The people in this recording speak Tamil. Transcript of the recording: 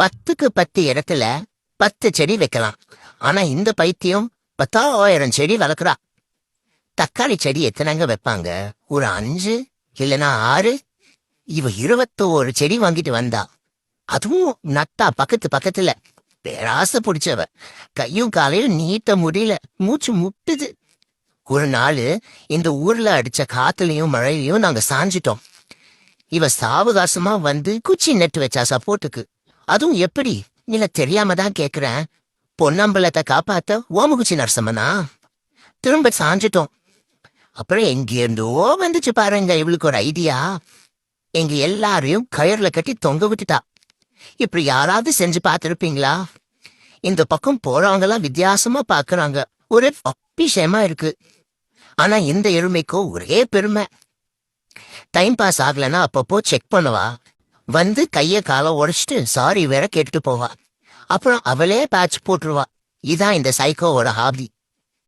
10க்கு 10 இடத்துல 10 செடி வைக்கலாம். ஆனா இந்த பைத்தியம் 10,000 செடி வளர்க்குறா. தக்காளி செடி எத்தனைங்க வைப்பாங்க? ஒரு 5 இல்லைன்னா 6. இவ 21 செடி வாங்கிட்டு வந்தா. அதுவும் நட்டா பக்கத்துல. பேராசை பிடிச்சவ. கையும் காலையும் நீட்ட முடியல, மூச்சு முட்டுது. ஒரு நாள் இந்த ஊர்ல அடிச்ச காத்துலயும் மழையிலையும் நாங்க சாஞ்சிட்டோம். இவ சாவகாசமா வந்து குச்சி நட்டு வச்சா சப்போர்ட்டுக்கு. அதுவும் எப்படி இல்ல தெரியாம தான் கேக்குறேன். பொன்னம்பலத்தை காப்பாத்த ஓமகுச்சி நரசம்மனா. திரும்ப சாஞ்சிட்டோம். அப்புறம் எங்கேருந்தோ வந்துச்சு பாருங்க இவளுக்கு ஒரு ஐடியா. எங்க எல்லாரையும் கயர்ல கட்டி தொங்க விட்டுட்டா. இப்படி யாராவது செஞ்சு பார்த்திருப்பீங்களா? இந்த பக்கம் போறவங்க எல்லாம் வித்தியாசமா பாக்குறாங்க. ஒரு விஷயமா இருக்கு. ஆனா இந்த எருமைக்கோ ஒரே பெருமை. டைம் பாஸ் ஆகலன்னா அப்பப்போ செக் பண்ணுவா. வந்து கைய காலை உடைச்சிட்டு சாரி வேற கேட்டுட்டு போவா. அப்புறம் அவளே பேட்ச் போட்டுருவா. இதான் இந்த சைக்கோவோட ஹாபி.